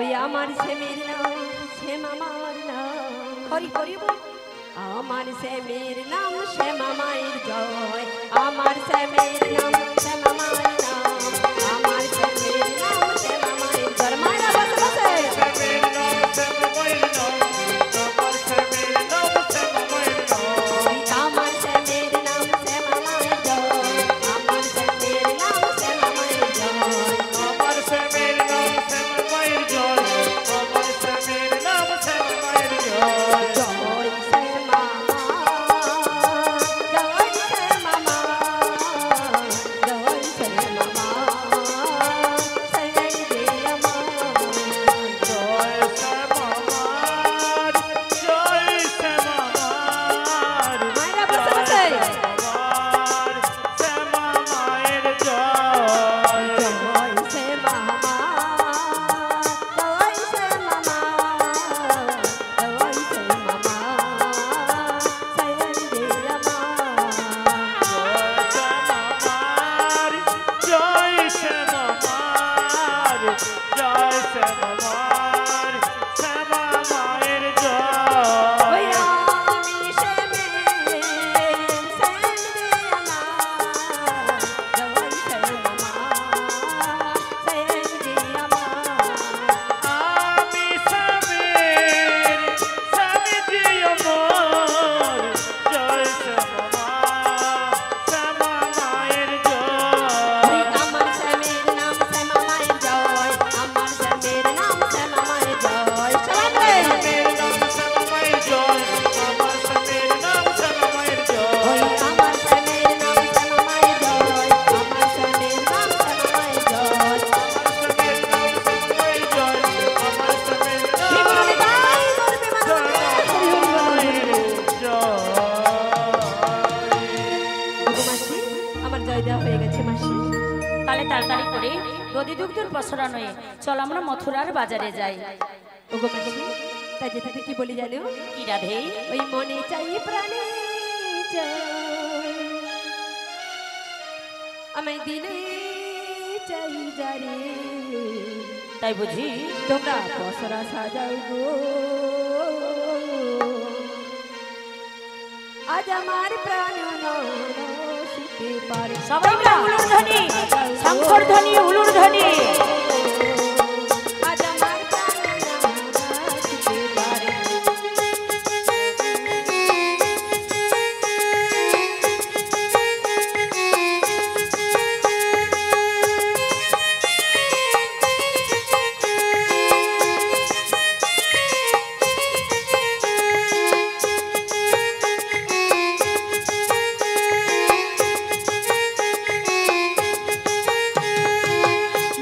ওই আমার স্বামীর নাম শ্যাম আমার নাম হরি হরি বল আমার স্বামীর নাম শ্যাম মায়ের জয় আমার স্বামীর নাম শ্যাম মায়ের নাম আমার স্বামীর নাম শ্যাম মায়ের জয় মায়েরা বসে বসে স্বামীর নাম শ্যাম মায়ের নাম আমার স্বামীর নাম শ্যাম মায়ের নাম আমার স্বামীর নাম শ্যাম মায়ের জয় আমার স্বামীর নাম শ্যাম মায়ের জয় আমার স্বামীর নাম শ্যাম মায়ের জয় আমার স্বামীর নাম শ্যাম মায়ের জয় জয় শ্যাম মা জয় শ্যাম মা জয় শ্যাম মা শ্যাম জয় মা জয় শ্যাম আমার জয় শ্যাম আমার মায়েরা বসে বসে আমার শ্যাম মায়ের জয় জয় শ্যাম মা জয় শ্যাম মা জয় শ্যাম মা শ্যাম জয় মা জয় শ্যাম আমার জয় শ্যাম আমার শ্যাম মায়ের জয় ওই আমি শ্যামে শ্যাম জয় মা জয় শ্যাম মা শ্যাম জয় মা আমি শ্যামের স্বামীজি আমার জয় শ্যাম মা শ্যাম মায়ের ওই জয় আমার স্বামীর নাম শ্যাম মায়ের জয় আমার স্বামীর নাম শ্যাম মায়ের জয় সবাই স্বামীর নাম শ্যাম মায়ের জয় আমার স্বামীর নাম শ্যাম মায়ের ওই জয় আমার স্বামীর নাম শ্যাম মায়ের জয় আমার স্বামীর নাম শ্যাম মায়ের জয় শিবরুনি গাই করবে মাসি আমার জয় দেওয়া হয়ে গেছে মাসি তাহলে তাড়াতাড়ি করে দধি দুগ্ধের পসরা নয়ে চল আমরা মথুরার বাজারে যাই। ওগো মাসি তাই যেতে কি বলি জানো কি রাধে? ওই মনে চাই প্রাণে চাই আমায় দিলে চাই যারে তাই বুঝি? তোমরা পসরা সাজাও গো আজ আমার প্রাণ নশিতে পারে সবাই মিলে উলুর ধ্বনি, শঙ্কর ধ্বনি, উলুর ধ্বনি। আজ আমার প্রাণ নশিতে পারে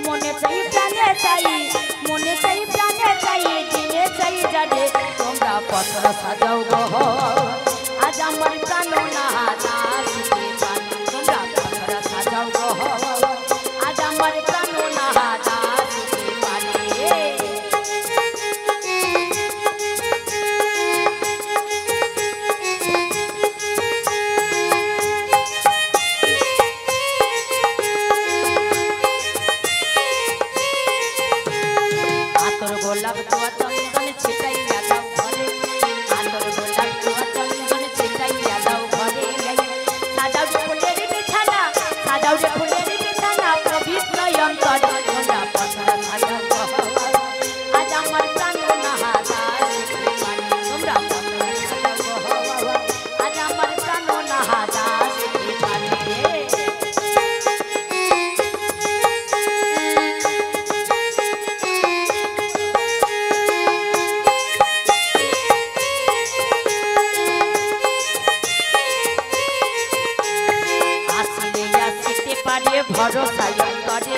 মনে চাই প্রাণে চাই, মনে চাই প্রাণে চাই, দিলে চাই যারে তোমরা পসরা সাজাও গো আজ আমার প্রাণ না নাচিতে পারে। তোমরা পসরা সাজাও গো আজ আমার প্রাণ না নাচিতে পারে। আতর গোলাপ তোয়া চন্দন ছিটাইয়া দাও ঘরে, আতর গোলাপ তোয়া চন্দন ছিটাইয়া দাও ঘরে। সাজাও রে ফুলের বিছানা, সাজাও রে ফুলের বিছানা, পবিত্র অন্তরে তোমরা পসরা সাজাও গো আজ আমার প্রাণ নাহাদা শিখতে পারে। তোমরা পসরা সাজাও গো আজ আমার প্রাণ নাহাদা শিখতে পারে। আসলে আসতে পারে ভরসা করে,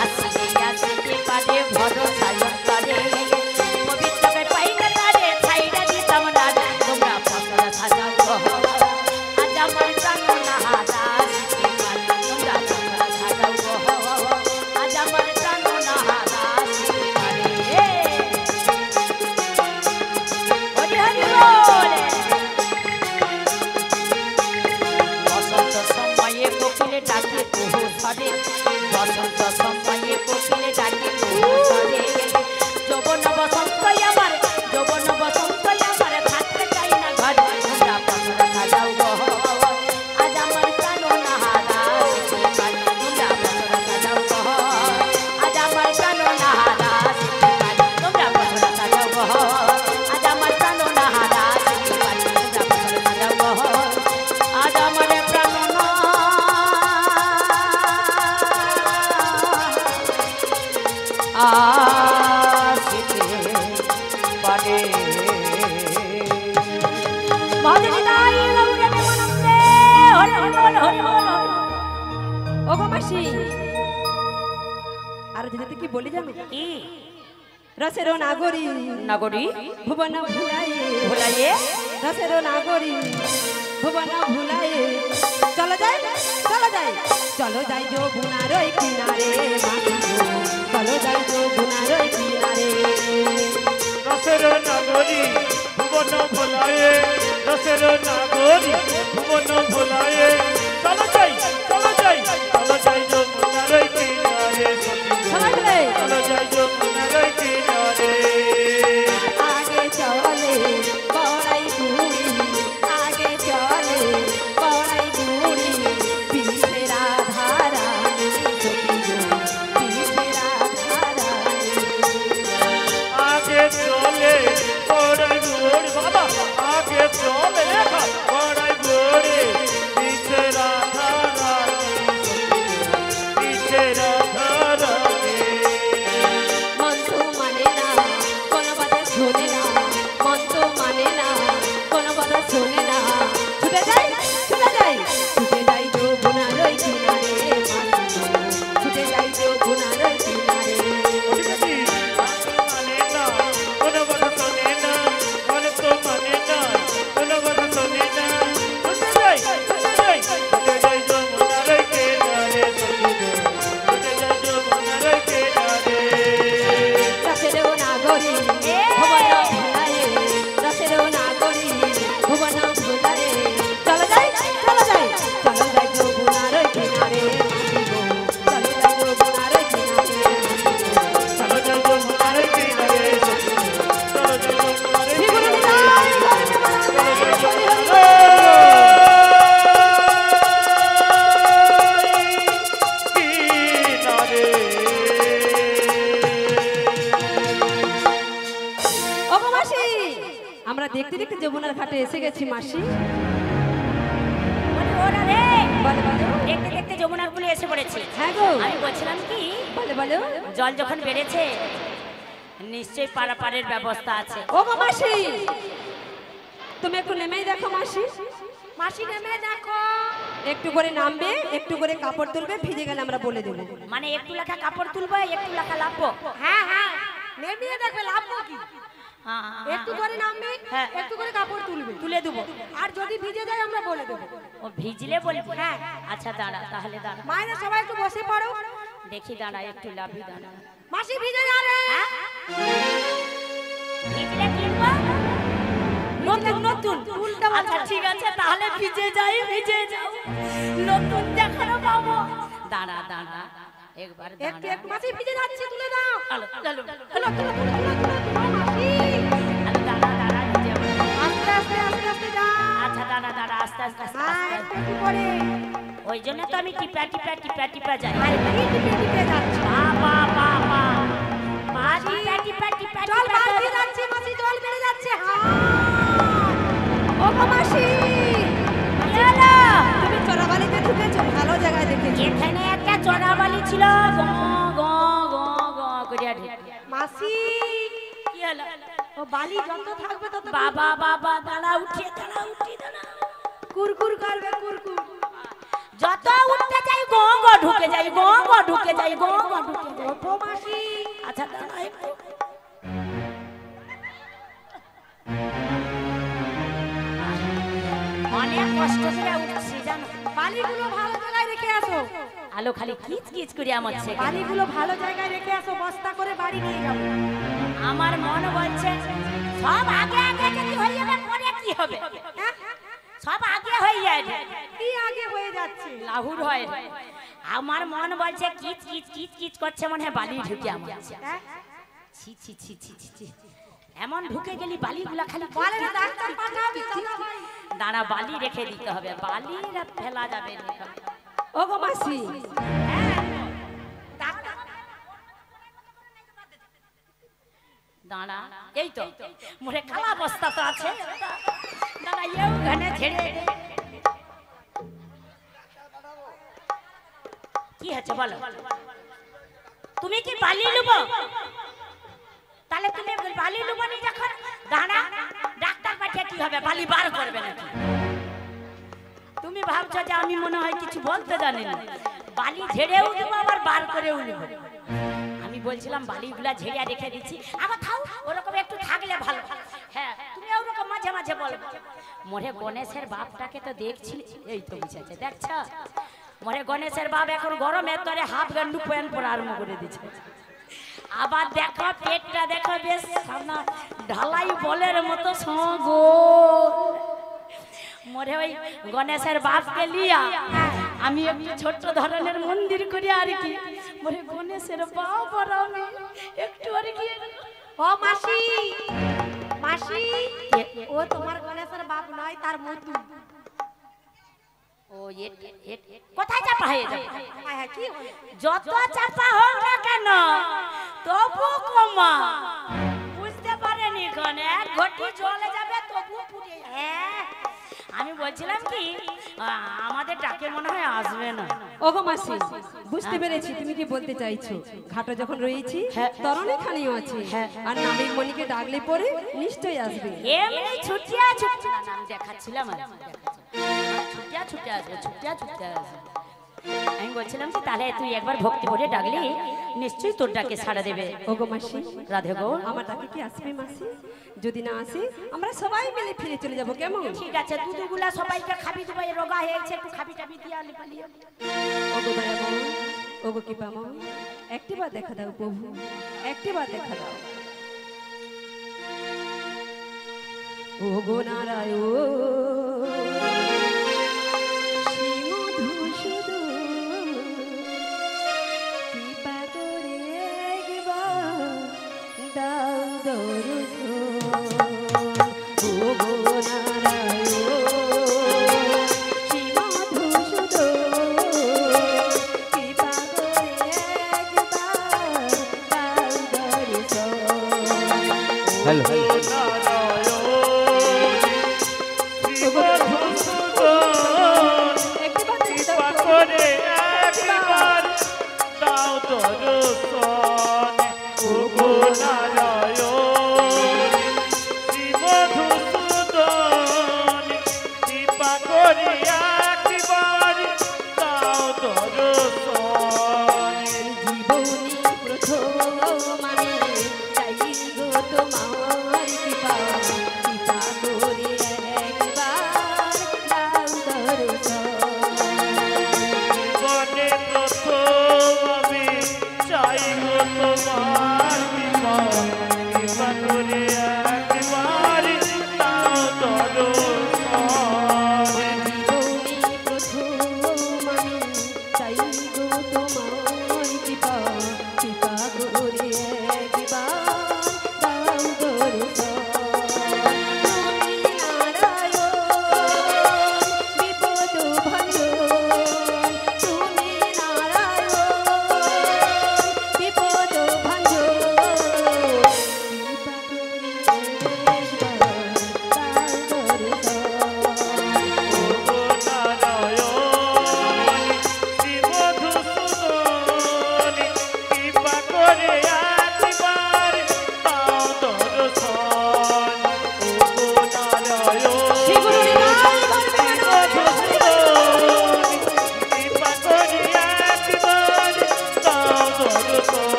আসলে আসতে পারে ভরসা করে। পবিত্রকে পাইলে তারে ছাইরা দিতাম না রে। তোমরা পসরা সাজাও গো আজ আমার প্রাণ নাহাদা শিখতে পারে। তোমরা পসরা সাজাও গো আজ আমার প্রাণ নাহাদা শিখতে পারে। হরি হরি বল। বসন্ত সময়ে কোকিলে ডাকে কুহু ধরে, বসন্ত সময়ে কোকিলে ডাকে কুহু ধরে। আসিতে পারে ভজনি তাই গৌরে প্রেমানন্দে হরি হরি বল হরি বল ও গো মাসি আর যেতে কি বলি জানো কি রসের নাগরী নগরী ভুবন ভুলায়ে ভুলাইয়ে রসের নাগরী ভুবন ভুলায়ে চলো যাই চলো যাই যমুনার ওই কিনারে মাসি গো, চলো যাই যমুনার ওই কিনারে রসের নাগরী ভুবন ভোলায়ে রসের নাগরী ভুবন ভোলায়ে চলো যাই যমুনার কিনারে সবাই মিলে চলো যাই যমুনার কিনারে আগে চলে বড়াই বুড়ি আগে চলে বড়াই বুড়ি পিছে রাধা রানী সখী গো, পিছে রাধা রানী আগে চলে বড়াই বুড়ি বাবা আগে চলে বড়াই বুড়ি পিছে রাধা রানী পিছে রাধা রানী মন তো মানে না কোনো কথা শোনে না মন তো মানে না কোনো কথা শোনে না ছুটে যাই যমুনার ওই কিনারে মাসি গো, ছুটে যাই যমুনার ওই কিনারে মানে না কোনো কথা শোনে না মনে তো মানে না কোনো কথা শোনে না ছুটে যাই যমুনার কিনারে ছুটে যাই যমুনার কিনারে রসেরও নাগরী ভুবন ভুলায়ে রসেরও নাগরী ভুবন ভুলায়ে চলো যাই যমুনার ওই কিনারে মাসি গো, চলো যাই যমুনার ওই কিনারে চলো যাই যমুনার কিনারে চলো যাই যমুনার শ্রী গুরু নিতাই গৌর প্রেমানন্দে হরি হরি বল। কিনারে ও গো মাসি আমরা দেখতে দেখতে যমুনার ঘাটে এসে গেছি মাসি বলি ওরা রে বলো দেখতে দেখতে যমুনার কুলে এসে পড়েছে হ্যাঁ গো আমি বলছিলাম কি বলো জল যখন বেড়েছে নিশ্চয়ই পারাপারের ব্যবস্থা আছে ও গো মাসি তুমি একটু নেমেই দেখো মাসি মাসি নেমে দেখো একটু করে নামবে একটু করে কাপড় তুলবে ভিজে গেলে আমরা বলে দেবো মানে একটু লেখা কাপড় তুলবো একটু লেখা লাভবো হ্যাঁ হ্যাঁ নেমিয়ে দেখবে লাভ কি হ্যাঁ একটু করে নামবে হ্যাঁ। একটু করে কাপড় তুলবে তুলে দেবো আর যদি ভিজে যায় আমরা বলে দেবো ও ভিজলে বলবো হ্যাঁ আচ্ছা দাঁড়া তাহলে দাঁড়া মায়েরা সবাই একটু বসে পড়ো দেখি দাঁড়া একটু লাভি দাঁড়া মাসি ভিজে যা রে হ্যাঁ? ভিজলে কিনবো নতুন নতুন উল্টা বলো। আচ্ছা ঠিক আছে তাহলে ভিজে যাও নতুন দেখানো পাবো দাঁড়া দাঁড়া একবার একটু দাঁড়া একটু মাসি ভিজে যাচ্ছে তুলে দাও চলো চলো তুলো তুলো তুলো তুলো তুলো তুলো মাসি দাঁড়া দাঁড়া ভিজে যাবো। আস্তে আস্তে আস্তে আস্তে যা আচ্ছা দাঁড়া দাঁড়া আস্তে আস্তে আস্তে হ্যাঁ আস্তে একটু একটু করে ওই জন্য তো আমি টিপা যাই আর কি টিপে টিপে যাচ্ছে বাবা বাবা মা টিপা জল বাড়তে যাচ্ছে মাসি জল বেড়ে যাচ্ছে হ্যাঁ ও গো মাসি চলো তুমি চোরাবালিতে ঢুকেছো ভালো জায়গায় দেখেছো এখানে একটা চড়াবালি ছিল গ গ গ গ করিয়া ঢেকে মাসি কি হলো ও বালি যত থাকবে তত বাবা বাবা দাঁড়া উঠে দাঁড়া কুরকুর করবে কুরকুর যত উঠতে যাই গ গ ঢুকে যাই গ গ ঢুকে যাই গ গ ঢুকে যাই ও মাসি আচ্ছা দাঁড়া একটু অনেক কষ্ট করে উঠছি জানো বালিগুলো ভালো জায়গায় রেখে আসো আলো খালি কিচ কিচ করে আমাচ্ছে বালিগুলো ভালো জায়গায় রেখে আসো বস্তা করে বাড়ি নিয়ে যাবো আমার মন বলছে সব আগে আগে যদি হয়ে যাবে পরে কি হবে হ্যাঁ? সব আগে হয়ে যায় কি আগে হয়ে যাচ্ছে লাহুর হয় আমার মন বলছে কিচ কিচ কিচ কিচ করছে মনে হয় বালি ঢুকে আমার হ্যাঁ? ছি ছি ছি ছি ছি ছি এমন ঢুকে গেলি বালিগুলা খালি কিচ বলে না কিচ ডাক্তার কিচ পাঠাবে কিচ কিচ। দাদা ভাই দাঁড়া বালি রেখে দিতে হবে বালি ফেলা যাবে না ও গো মাসি দাঁড়া এই তো মোরে কালা বস্তা তো আছে দাঁড়া এও ঘনে ছেড়ে কি হচ্ছে বলো তুমি কি বালি লুবো হবে, বালি বার করবে নাকি? তুমি ভাবছো যে আমি মনে হয় কিছু বলতে জানি না। বালি ঝেড়েও দেবো আবার বার করেও নেব। আমি বলছিলাম বালিগুলা ঝেড়ে রেখে দিচ্ছি, আবার থাও ওরকম একটু থাকলে ভালো। হ্যাঁ তুমি ওরকম মাঝে মাঝে বলবে। মোরে গণেশের বাপটাকে তো দেখছি, এই তো বুঝেছে দেখছ, মোরে গণেশের বাপ এখন গরমের তরে হাফ গান্ডু প্যান্ট পরে আরম্ভ করে দিচ্ছে। আবার দেখো পেটটা দেখো বেশ সামনে ঢালাই বলের মতো সগো। মোরে ওই গণেশের বাপকে লিয়া আমি একটু ছোট্ট ধরনের মন্দির করি আর কি। মোরে গণেশের বাপ আর আমি একটু আর কি। ও মাসি, মাসি, ও তোমার গণেশের বাপ নয়, তার মধু। ও কোথায় চাপা হয়ে যাবে? হ্যাঁ কি হলো? যত চাপা হোক না কেন তবু কমা বুঝতে পারেনি কোন এক ঘটি জলে যাবে তবু পুড়ে যাবে। হ্যাঁ আমি বলছিলাম কি আমাদের ডাকে মনে হয় আসবে না। ওগো মাসি, বুঝতে পেরেছি তুমি কি বলতে চাইছো। ঘাটে যখন রয়েছি তরণে খানিও আছে, আর নাবিক মণিকে ডাকলে পরে নিশ্চয়ই আসবে। এমনি ছুটিয়া ছুটিয়া নাম দেখাচ্ছিলাম, ছুটিয়া ছুটিয়া আসবে, ছুটিয়া ছুটিয়া আসবে। আমি বলছিলাম যে তাহলে তুই একবার ভক্তি ভরে ডাকলি নিশ্চয়ই তোর ডাকে সাড়া দেবে। ওগো মাসি, রাধে গো, আমার ডাকে কি আসবে মাসি? যদি না আসে আমরা সবাই মিলে ফিরে চলে যাব, কেমন? ঠিক আছে, দুধগুলা সবাইকে খাবি দেবো, রোগা হয়েছে একটু খাবি টাবি দিয়ে আলি পালিয়ে। ওগো দয়াময়, ওগো কৃপাময়, একটিবার দেখা দাও প্রভু, একটিবার দেখা দাও। ওগো নারায়ণ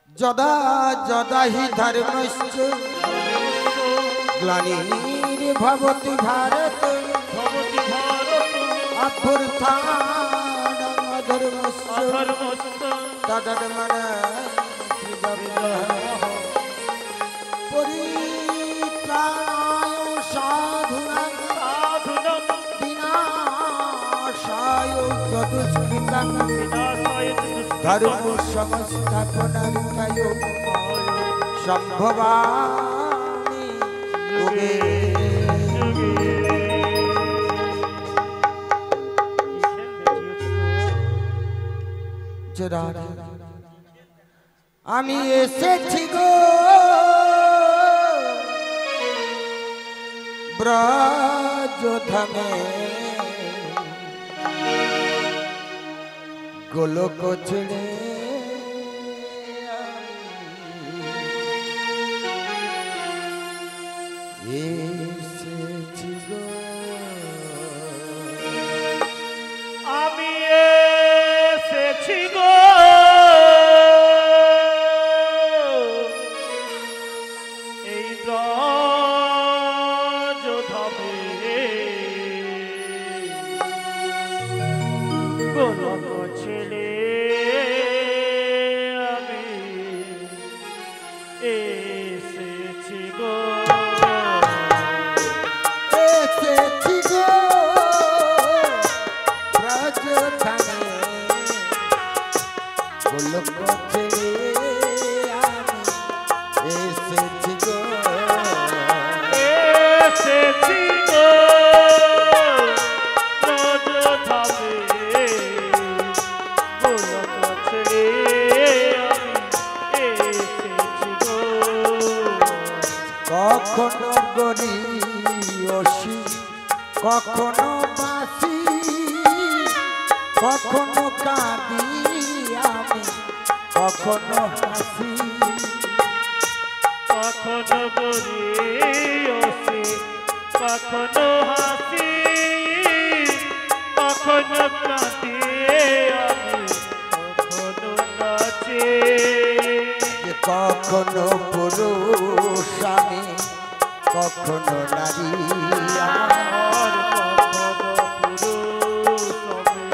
যদা যদা হি ধর্মশ্চ গ্লানির্ভবতি ভারত অভ্যুত্থানং অধর্মস্য তদন্মনঃ পরিত্রাণায় সাধুনাং বিনাশায় চতুষ্কৃতাং ধর্ম সংস্থাপনার্থায় সম্ভবামি যুগে। বলছে রাধা আমি এসেছি গো ব্রজধামে গোলক ছেড়ে এসেছি গো আমি এসেছি গো এই ব্রজধামে গোলক ছেড়ে আমি এসেছি গো এসেছি গো ব্রজধামে গোলক ছেড়ে আমি এসেছি গো এসেছি গো ব্রজধামে গোলক ছেড়ে আমি এসেছি গো কখনো গরি অসি কখনো বাসি কখনো কাঁদি আমি কখনো হাসি কখনো গরিয়সি কখনো হাসি কখনো কাঁদি আমি কখনো নাচি যে কখনো পুরুষ আমি কখনো নারী আমি। আর কখনো পুরুষ আমি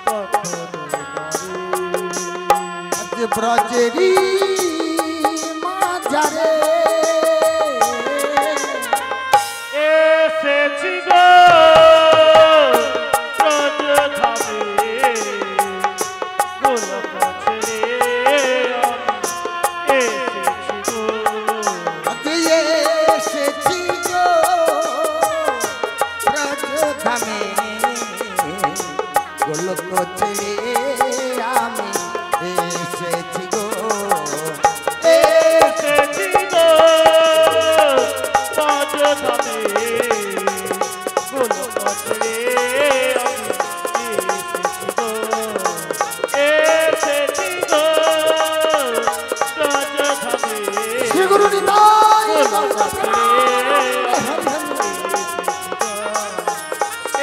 কখনো নারী আজ ব্রজেরি মাঝারে এসেছি গো ব্রজধামে গোলক ছেড়ে আমি এসেছি গো আজ এসেছি গো ব্রজধামে গোলক ছেড়ে আমি এসেছি গো এসেছি গো ব্রজধামে গোলক ছেড়ে আমি এসেছি গো এসেছি গো ব্রজধামে শ্রী গুরু নিতাই গোলক ছেড়ে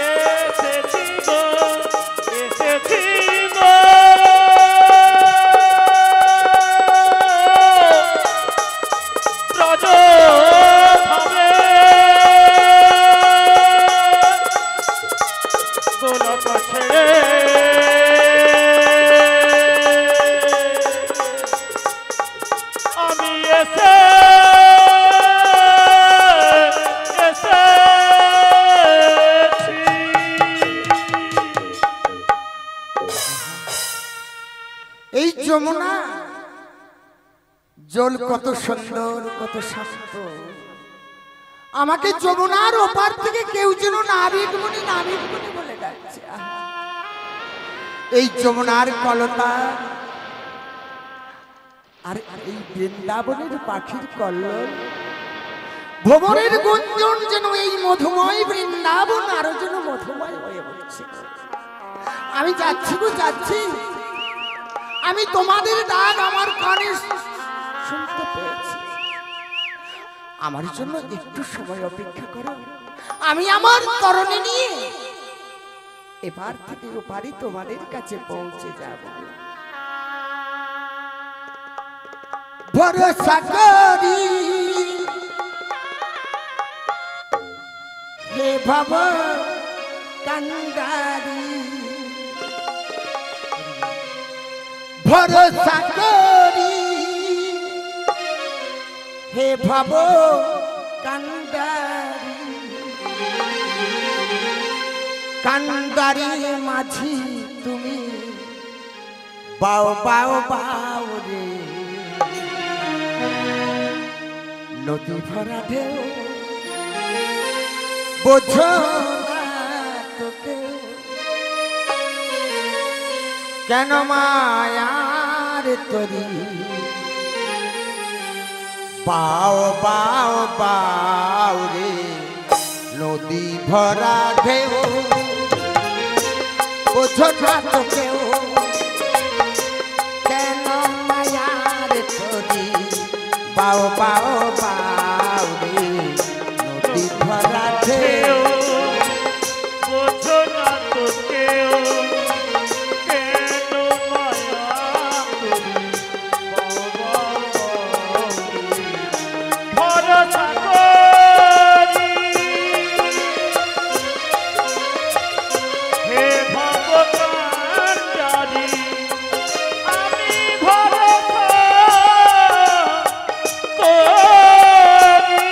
এসেছি গো এসেছি গো ব্রজধামে গোলক ছেড়ে আমি এই যমুনা জল কত সুন্দর কত শান্ত আমাকে যমুনার ওপার থেকে কেউ যেন নাবিকমণি নাবিকমণি বলে ডাকছে এই যমুনার কলতা আর এই বৃন্দাবনের পাখির কল্লোল ভ্রমরের গুঞ্জন যেন এই মধুময় বৃন্দাবন আরো যেন মধুময় হয়ে উঠছে আমি যাচ্ছি গো যাচ্ছি আমি তোমাদের ডাক আমার কানে শুনতে পেয়েছি আমার জন্য একটু সময় অপেক্ষা করো আমি আমার তরণী নিয়ে এবার থেকে ওপারে তোমাদের কাছে পৌঁছে যাব ভরসা করি হে ভব কান্ডারি ভরসা করি হে ভব কান্ডারি কান্ডারি মাঝি তুমি বাও বাও বাও রে নদী ভরা ঢেউ বোঝো না তোকে কেন মায়ার তরি পাও পাও পাও রে নদী ভরা ঢেউ বোঝো না তো কেউ কেন মায়ার তরি পাও পাও পাও রে নদী ভরা ঢেউ বোঝো না তো কেউ কেন মায়া করি ভরসা করি হে ভগবান আমি ভরসা করি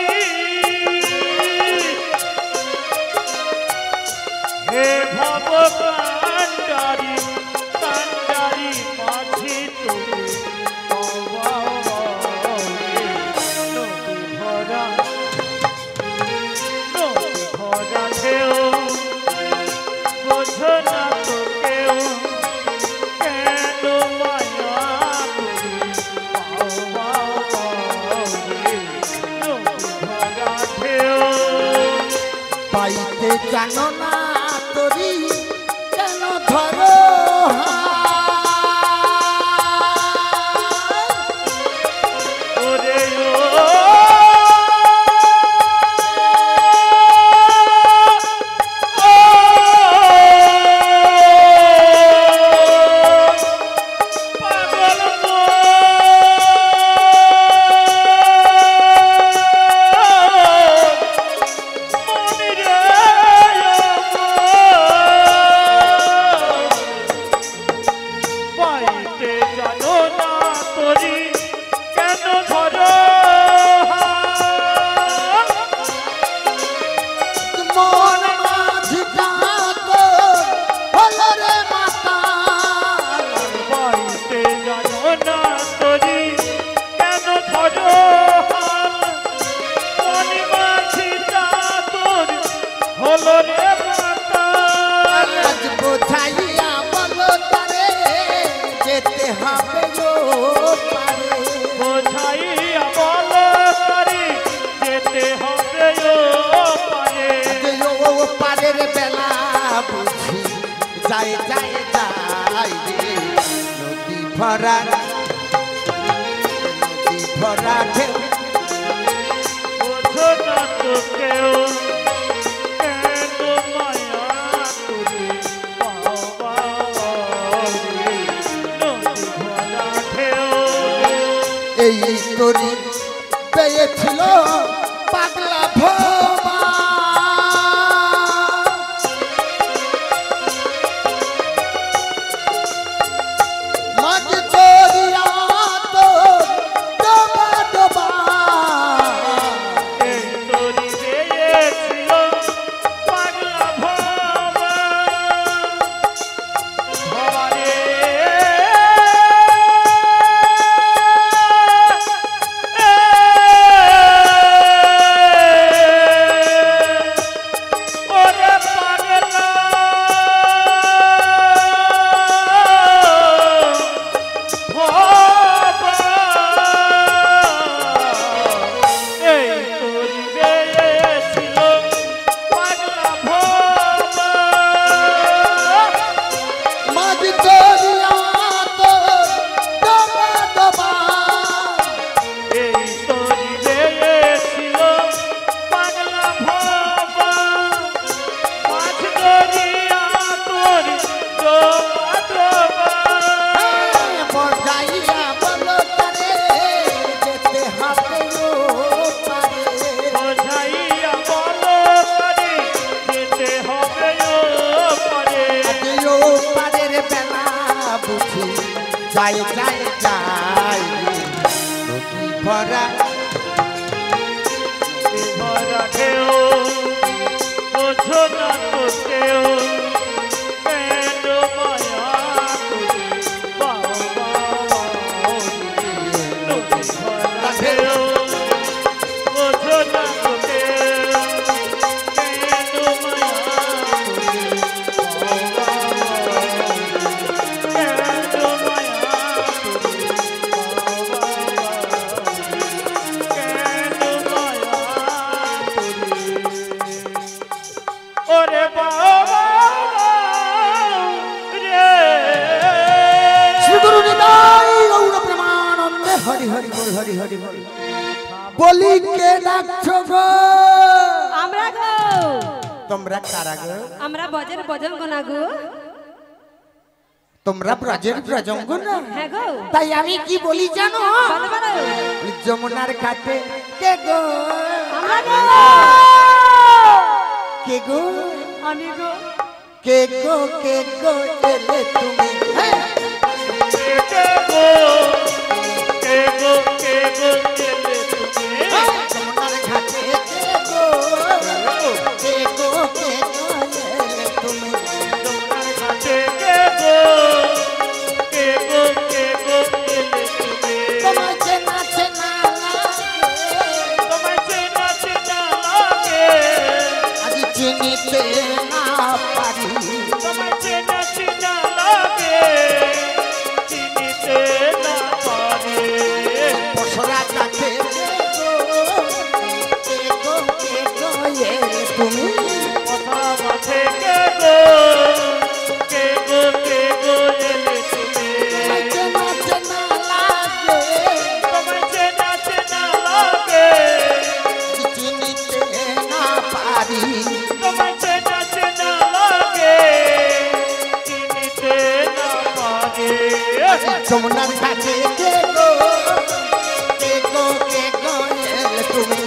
হে ভগবান কান্ডারি মাঝি তুমি নদী ভরা ঢেউ বোঝো না তো কেউ কেন মায়া করি নদী ভরা ঢেউ পাইতে জানো না তরি কেন ধরো ওরে পাগল পাইতে জানো না তোরি কেন ধরো মন মাঝি ডাকো হলো রে মাতা পাইতে জানো না তোরি কেন ধরো মনে মাছি তোর হলো রে মাতা আজ বোঝাইয়া বলো তারে যেতে হবে গো পারে বোঝাইয়া বলো করি যেতে হবে ও পারে যে ও পারের বেলা বুঝি যায় যায় যায় রে নদী ভরা ঢেউ বোঝো না তো কেউ কেন মায়া তুমি বাবা রে নদী ভরা ঢেউ এই তরি পেয়েছিল পাগলা ভোমা মাঝ দরিয়া তো ডোবা ডোবা এই তোরি পেয়েছিল পাগলা ভবা ভবা রে ওরে পাগলা ভবা এই তোরি পেয়েছিল পাগলা ভবা মাঝ দরিয়া তো ডোবা ডোবা এই তোরি পেয়েছিল পাগলা ভবা মাছ দরিয়া তোরি ডোবা ডোবা বোঝাইয়া বলো তারে যেতে হবে গো পারে বোঝাইয়া বলো করি যেতে হবে ও পারে ও পারের বেলা বুঝি যায় যায় যায় নদী ভরা ভরা ঢেউ বোঝো না তো কেউ কেন মায়া করি বাবা নদী ভরা ঢেউ বোঝো না তো কেউ কেন মায়া করি বাবা বল হরি হরি বল। বলি কে ডাকছো গো? আমরা গো, তোমরা কারা গো? আমরা বজের বজঙ্গ না গো। তোমরা ব্রজের ব্রজঙ্গ না? হ্যাঁ গো। তাই আমি কি বলি জানো? বলো বলো। যমুনার ঘাটে কে গো? আমরা গো। কে গো? আমি গো। কে গো কে গো এলে তুমি? যমুনার ঘাটে কে গো? কে গো কে গো এলে তুমি? তোমার চেনা চেনা লাগে, আজ চিনিতে না পারি। পসরা কাছে কে গো? কে গো কে গো এলে তুমি? তোমার চেনা চেনা লাগে, আজ চিনিতে না পারি। যমুনার ঘাটে কে গো? কে গো কে গো এলে তুমি?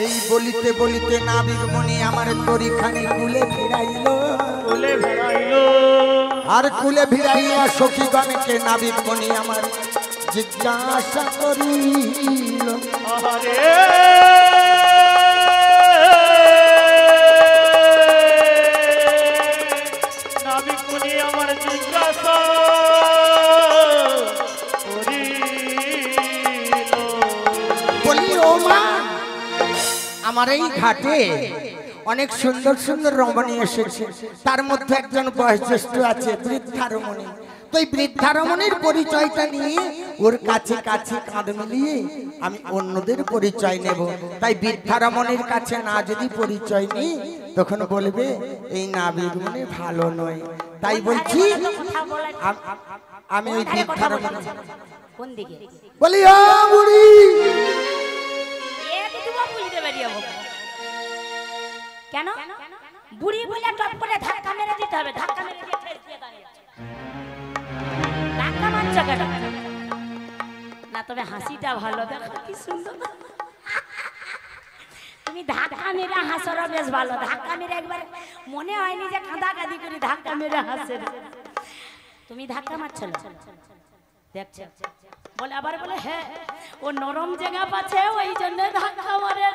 এই বলিতে বলিতে নাবিক মনি আমার তরিখানি কুলে ফিরাইল। আর কুলে ফিরাইয়া সখীগণকে নাবিক মনি আমার জিজ্ঞাসা করিল। আমার জিজ্ঞাসা বলি ও মা, আমার এই ঘাটে অনেক সুন্দর সুন্দর রমণী এসেছে, তার মধ্যে একজন বয়োজ্যেষ্ঠ আছে বৃদ্ধা রমণী। তো এই বৃদ্ধা রমণীর পরিচয়টা নিয়ে ওর কাছে কাছে কাঁধ মিলিয়ে আমি অন্যদের পরিচয় নেব। তাই বৃদ্ধা রমণীর কাছে না যদি পরিচয় নিই তখন বলবে এই নাবিক মনে ভালো নয়। তাই বলছি আমি ওই বৃদ্ধা রমণী কোন দিকে? বলি ও বুড়ি, বুঝতে পারি কেন বুড়ি বলে টপ করে ধাক্কা মেরে দিতে হবে? ধাক্কা মেরে দিয়ে ঠেস দিয়ে দাঁড়িয়ে আছে। ধাক্কা মারছো কেন? না তবে হাসিটা ভালো, দেখো কি সুন্দর। তুমি ধাক্কা মেরে হাসো, বেশ ভালো। ধাক্কা মেরে একবার মনে হয়নি যে কাঁদা কাঁদি করে ধাক্কা মেরে হাসে। তুমি ধাক্কা মারছো না দেখছো বলে, আবার বলে হ্যাঁ ও নরম জায়গা পাচ্ছে ওই জন্য ধাক্কা মারে।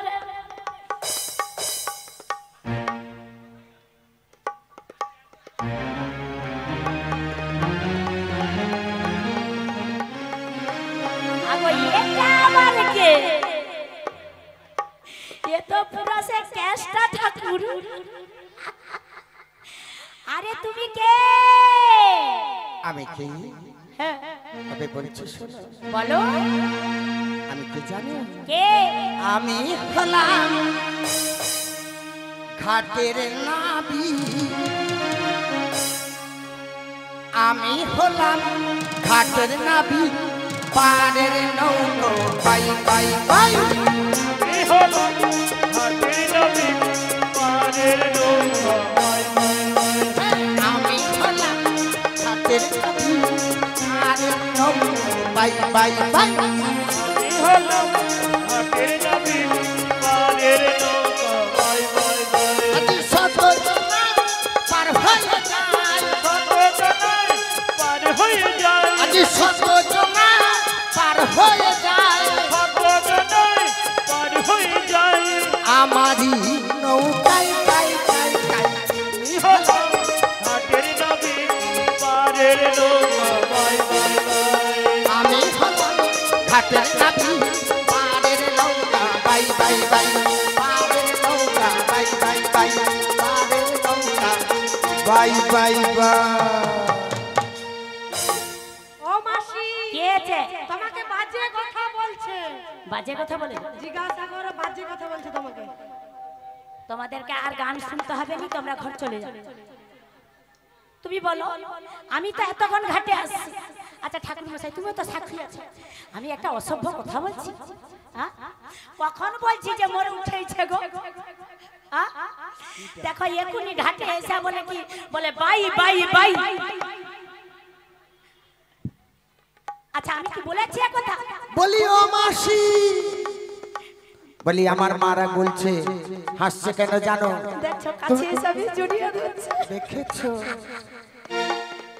ये तो पूरा से कैस्टा ठाकुर। আরে তুমি কে? আমি কি? তবে বলছি শোনো, বলো আমি কি জানি? কে? আমি হলাম ঘাটের নাবি, আমি হলাম ঘাটের নাবি, পারের নৌকো বাই বাই বাই। আমি হলাম ঘাটের নাবি, পারের নৌকো বাই বাই বাই। আজ শত জনা পার হয়ে যায়, আজ শত জনা পার হয়ে যায়, আমারই নৌকায় কাই কাই কাই। আমি হলাম ঘাটের নাবি, পারের নৌকা বাই বাই বাই, পারের নৌকা বাই বাই বাই, পারের নৌকা বাই বাই বাই। ও মাসি, কে আছে? তোমাকে বাজে কথা বলছে। বাজে কথা বলে? জিজ্ঞাসা করো, বাজে কথা বলছে তোমাকে। তোমাদেরকে আর গান শুনতে হবে না, তোমরা ঘর চলে যাও। তুমি বলো, আমি তো এতক্ষণ ঘাটে আসছি। আচ্ছা ঠাকুর মশাই, তুমিও তো সাক্ষী আছো, আমি একটা অসভ্য কথা বলছি? কখন বলছি যে মোর উঠেছে গো? দেখো এখনই ঘাটে এসে বলে কি বলে বাই বাই বাই। আচ্ছা আমি কি বলেছি কথা? বলি ও মাসি, বলি আমার মারা বলছে, হাসছে কেন জানো? দেখছো কাছে এসে আমি জড়িয়ে ধরছি। দেখেছো,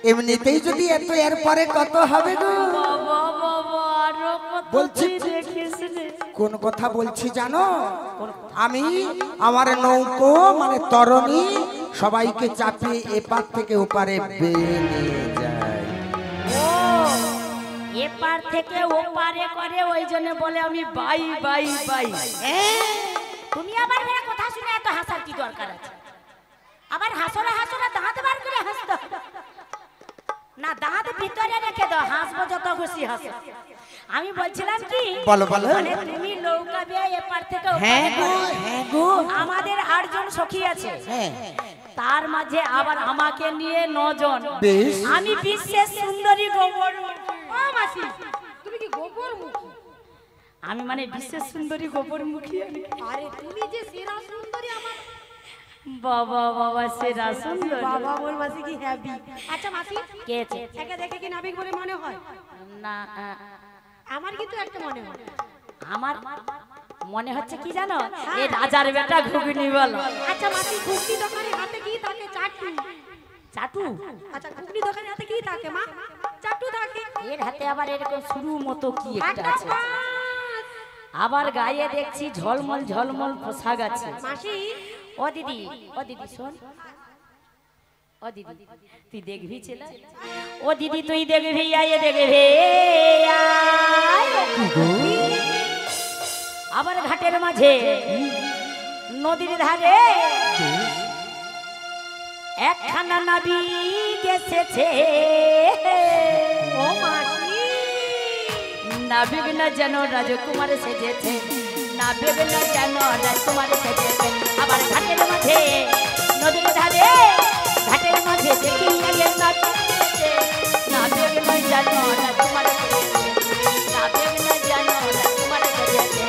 এমনিতেই যদি এত এর পরে কত হবে গো? বাবা বাবা আরো কত বলছি দেখিস রে। কোন কথা বলছি জানো? আমি আমার নৌকো মানে তরণী সবাইকে চাপিয়ে এপার থেকে ওপারে বেয়ে নিয়ে যাই। ও এপার থেকে ওপারে করে, ওই জন্য বলে আমি বাই বাই বাই। তুমি আবার মেরে কথা শুনে এত হাসার কি দরকার আছে? আবার হাসরা হাসরা দাঁত বার করে হাসতো না, দাঁত ভিতরে রেখে দাও, হাসবো যত খুশি হাসো। আমি বলছিলাম কি, বলো বলো। মানে তুমি নৌকা দিয়ে এপার থেকে হ্যাঁ ওপারে গো, করো। হ্যাঁ গো। আমাদের 8 জন সখী আছে, হ্যাঁ তার মাঝে আবার আমাকে নিয়ে 9 জন। বেশ। আমি বিশ্বের সুন্দরী গোবর। ও মাসি, তুমি কি গোবর মুখী? আমি মানে বিশ্বের সুন্দরী গোবর মুখী। আরে তুমি যে সেরা সুন্দরী আমার বাবা বাবা সেরা সুন্দর। বাবা বল মাসি কি হ্যাপি। আচ্ছা মাসি, কে আছে? একে দেখে কি নাবিক বলে মনে হয়? না আমার কিন্তু একটা মনে হয়। আমার মনে হচ্ছে কি জানো, এই রাজার বেটা ঘুগনি বলো। আচ্ছা মাসি, ঘুগনি দোকানে হাতে কি থাকে? চাটু। চাটু? আচ্ছা ঘুগনি দোকানে হাতে কি থাকে মা? চাটু থাকে। এর হাতে আবার এরকম শুরু মতো কি একটা একটা আছে, পাঁচ। আবার গায়ে দেখছি ঝলমল ঝলমল পোশাক আছে। মাসি, ও দিদি, ও দিদি শোন, ও দিদি তুই দেখবি ছেলে, ও দিদি তুই দেখবি, আয়ে দেখবি আয়। আবার ঘাটের মাঝে নদীর ধারে একখানা নাবিক এসেছে। ও মাসি, নাবিক না যেন রাজকুমার সেজেছে, নাবিক না যেন রাজকুমার সেজেছে। আবার ঘাটের মাঝে নদীর ধারে, ঘাটের মাঝে দেখি আগে নাবিক এসেছে, নাবিক না যেন রাজকুমার সেজেছে, নাবিক না যেন রাজকুমার সেজেছে।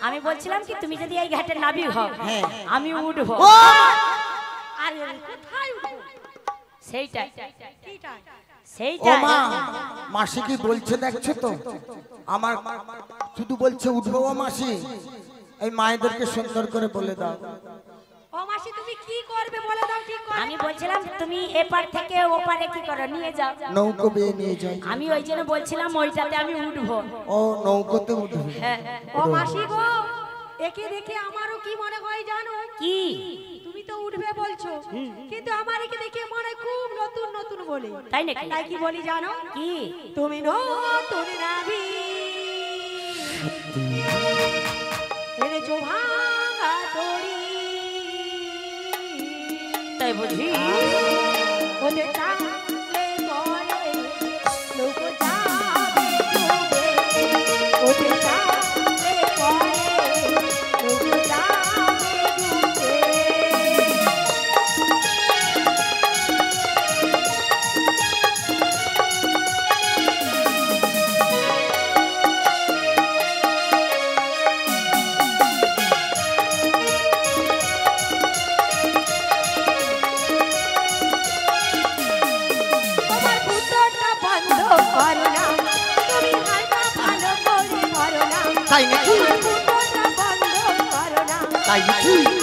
আমি বলছিলাম কি, তুমি যদি এই ঘাটে নাবিক হও, আমি উঠবো। আরে কোথায় উঠবো? সেইটাই এইটাই। ও সেইটাই। মা, মাসি কি বলছে দেখছো তো? আমার শুধু বলছে উঠবো। ও মাসি, এই মায়েদেরকে সুন্দর করে বলে দাও। ও মাসি, তুমি কি করবে বলে দাও ঠিক করে। আমি বলছিলাম তুমি এপার থেকে ওপারে কি করো, নিয়ে যাও। নৌকো বেয়ে নিয়ে যাই। আমি ওই জন্য বলছিলাম ওইটাতে আমি উঠবো। ও নৌকোতে উঠবে। হ্যাঁ। ও মাসি গো, একে দেখে আমারও কি মনে হয় জানো? কি? তুমি তো উঠবে বলছো, কিন্তু আমার একে দেখে মনে হয় খুব নতুন নতুন বলে। তাই নাকি? তাই কি বলি জানো? কি? তুমি নতুন নাবি এনেছো ভাঙা তরি, তাই বুঝি? ওতে চালে পরে নৌকো যাবে ডুবে, ওতে চালে পরে নৌকো যাবে ডুবে। তাই নাকি ফুটোটা বন্ধ করো না তাই নাকি